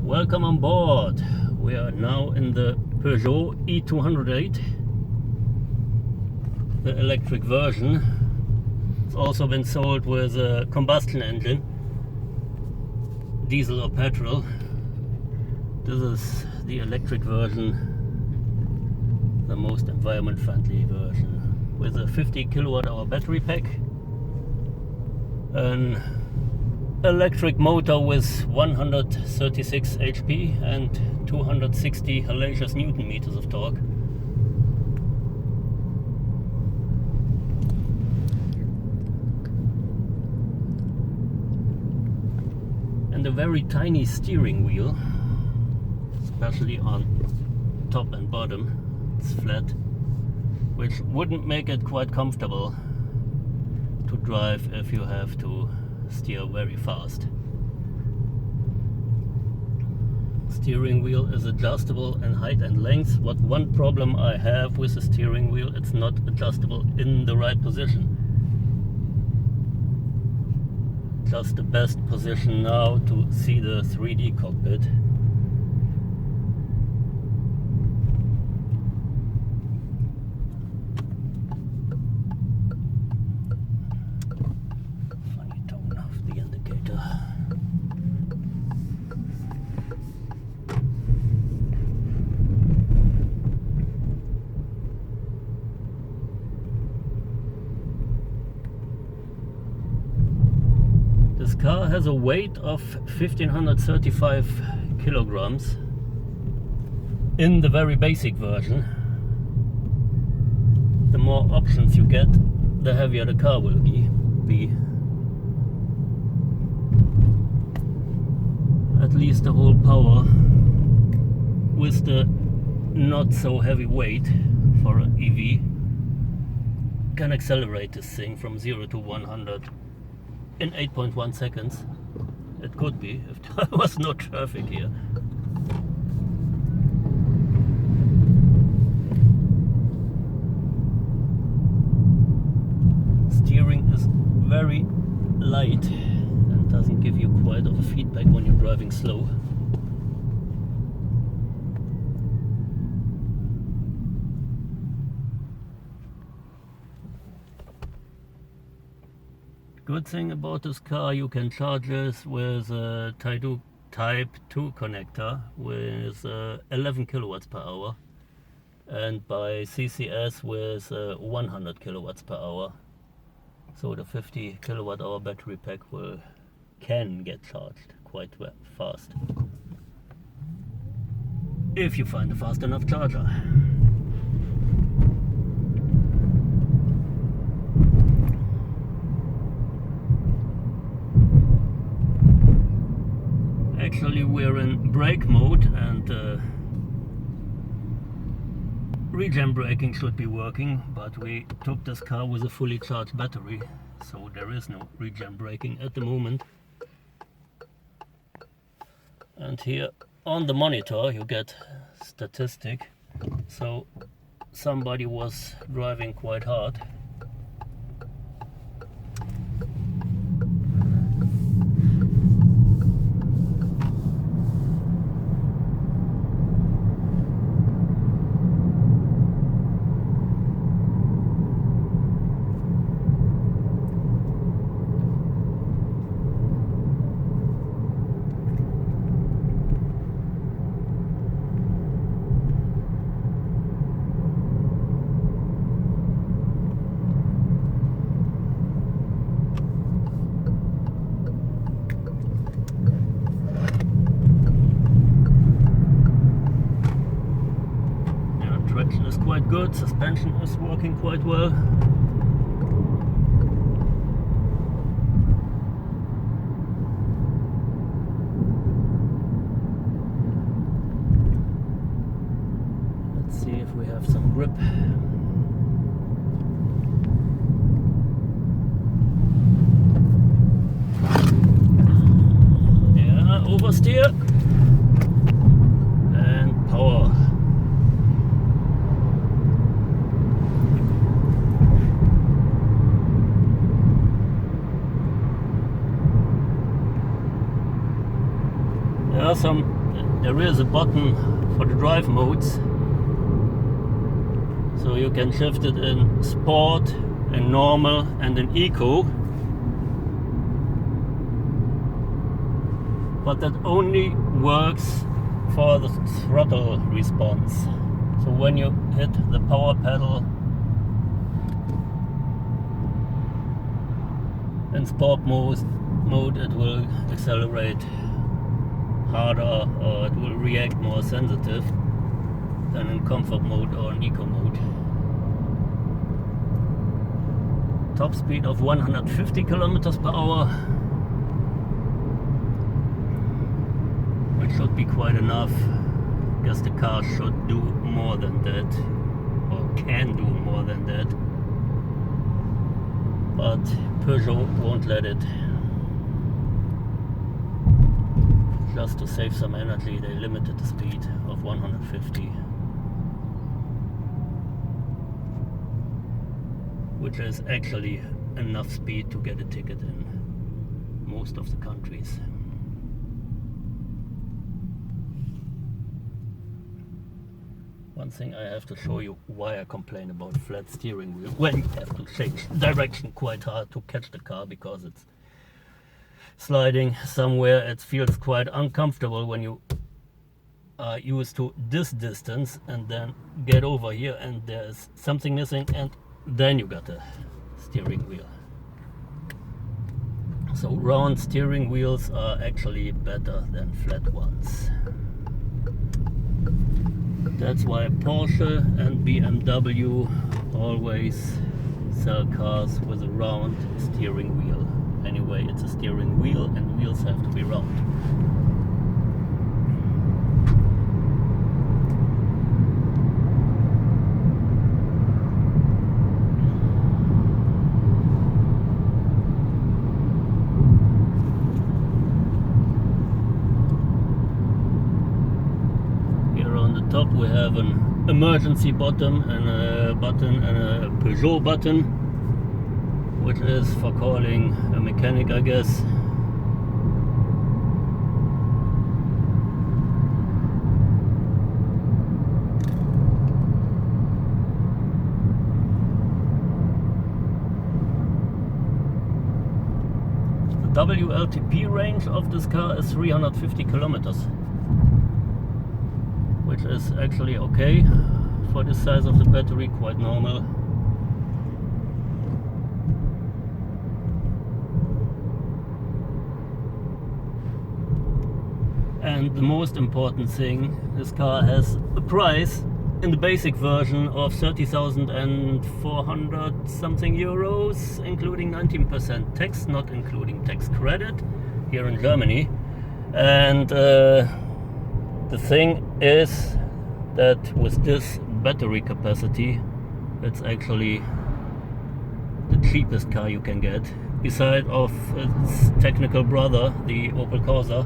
Welcome on board. We are now in the Peugeot E208, the electric version. It's also been sold with a combustion engine, diesel or petrol. This is the electric version, the most environment friendly version, with a 50 kilowatt hour battery pack, an electric motor with 136 HP and 260 hellacious Newton meters of torque. And a very tiny steering wheel, especially on top and bottom. It's flat, which wouldn't make it quite comfortable to drive if you have to steer very fast. Steering wheel is adjustable in height and length. What one problem I have with the steering wheel, it's not adjustable in the right position. Just the best position now to see the 3D cockpit. Funny tone of the indicator. This car has a weight of 1535 kilograms in the very basic version. The more options you get, the heavier the car will be. At least the whole power with the not so heavy weight for an EV can accelerate this thing from 0 to 100 in 8.1 seconds. It could be if there was no traffic here. Steering is very light and doesn't give you quite of a feedback when you're driving slow. Good thing about this car, you can charge this with a Type 2 connector with 11 kilowatts per hour, and by CCS with 100 kilowatts per hour. So the 50 kilowatt hour battery pack can get charged quite fast, if you find a fast enough charger. Actually, we're in brake mode, and regen braking should be working, but we took this car with a fully charged battery, so there is no regen braking at the moment. And here on the monitor you get statistic, so somebody was driving quite hard. Traction is quite good, suspension is working quite well. Let's see if we have some grip. Yeah, oversteer and power. There are some there is a button for the drive modes, so you can shift it in sport, in normal and in eco, but that only works for the throttle response. So when you hit the power pedal in sport mode, it will accelerate harder, or it will react more sensitive than in comfort mode or in eco mode. Top speed of 150 kilometers per hour, which should be quite enough. I guess the car should do more than that, or can do more than that, but Peugeot won't let it. Just to save some energy, they limited the speed of 150, which is actually enough speed to get a ticket in most of the countries. One thing I have to show you why I complain about flat steering wheel when you have to change direction quite hard to catch the car, because it's sliding somewhere. It feels quite uncomfortable when you are used to this distance and then get over here and there's something missing, and then you got a steering wheel. So round steering wheels are actually better than flat ones. That's why Porsche and BMW always sell cars with a round steering wheel. Anyway, it's a steering wheel and wheels have to be round. Top we have an emergency button and a Peugeot button, which is for calling a mechanic, I guess. The WLTP range of this car is 350 kilometers. Which is actually okay for the size of the battery, quite normal. And the most important thing, this car has a price in the basic version of 30,400 something euros, including 19% tax, not including tax credit here in Germany. And the thing is that with this battery capacity, it's actually the cheapest car you can get, beside of its technical brother, the Opel Corsa,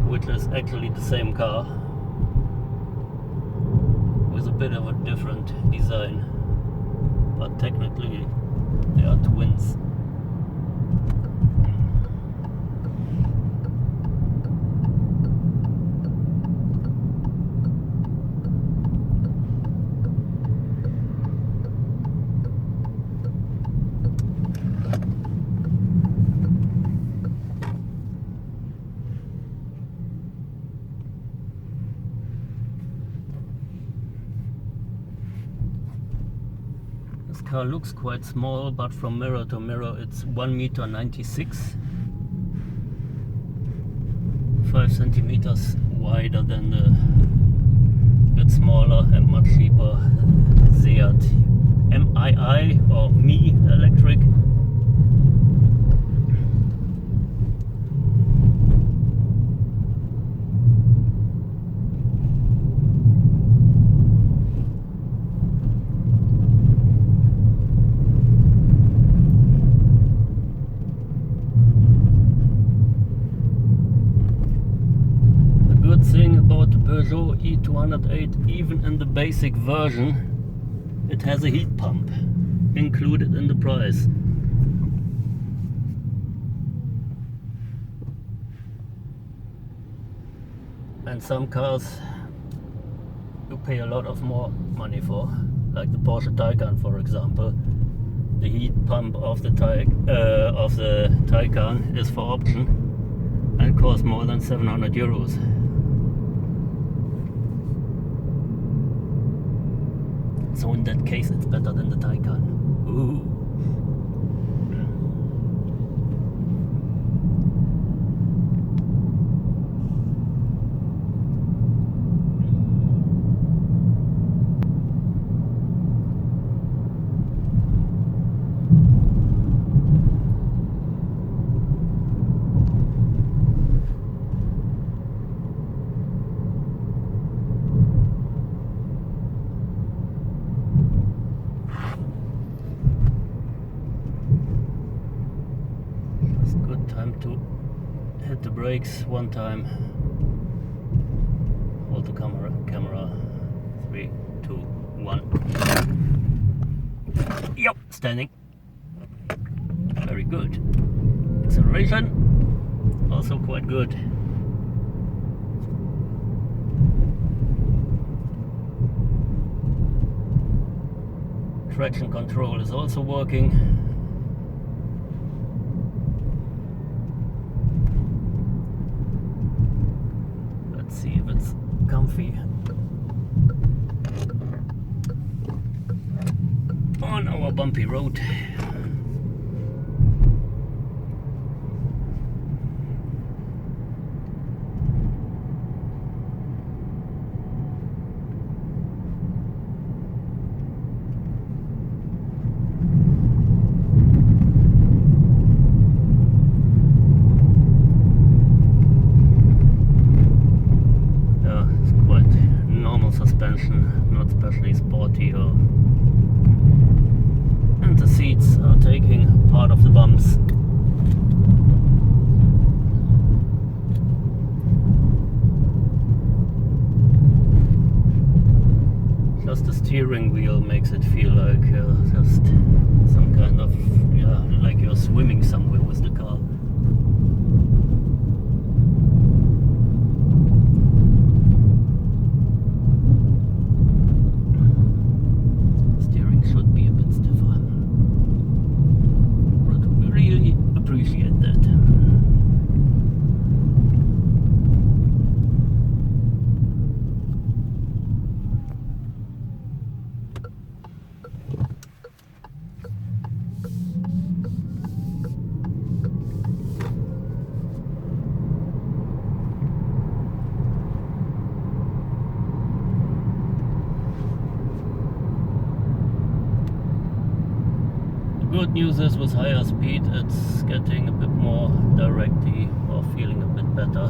which is actually the same car with a bit of a different design, but technically they are twins. This car looks quite small, but from mirror to mirror it's 1.96 m, 5 centimeters wider than the bit smaller and much cheaper Seat MII or Mi electric. Thing about the Peugeot E208, even in the basic version, it has a heat pump included in the price. And some cars you pay a lot of more money for, like the Porsche Taycan, for example. The heat pump of the Taycan is for option and costs more than 700 euros. So in that case, it's better than the Taycan. Ooh. Time to hit the brakes one time. Hold the camera. 3, 2, 1. Yep, standing. Very good. Acceleration, also quite good. Traction control is also working. See if it's comfy on our bumpy road. Suspension, not especially sporty, and the seats are taking part of the bumps. Just the steering wheel makes it feel like just some kind of, like you're swimming somewhere with the car. Appreciate that. Good news is with higher speed it's getting a bit more directy or feeling a bit better,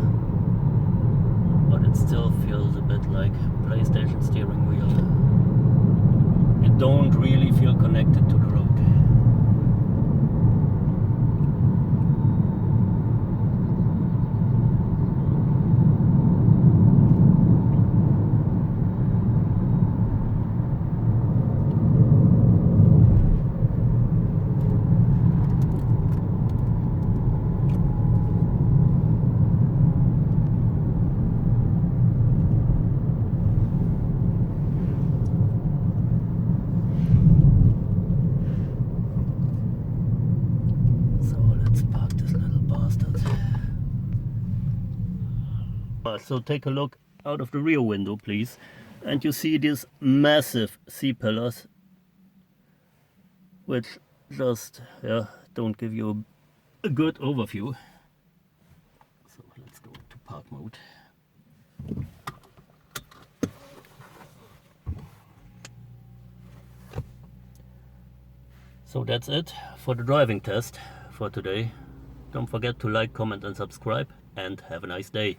but it still feels a bit like PlayStation steering wheel. You don't really feel connected to the road. So take a look out of the rear window, please, and you see these massive C-pillars, which just don't give you a good overview. So let's go to park mode. So that's it for the driving test for today. Don't forget to like, comment and subscribe, and have a nice day.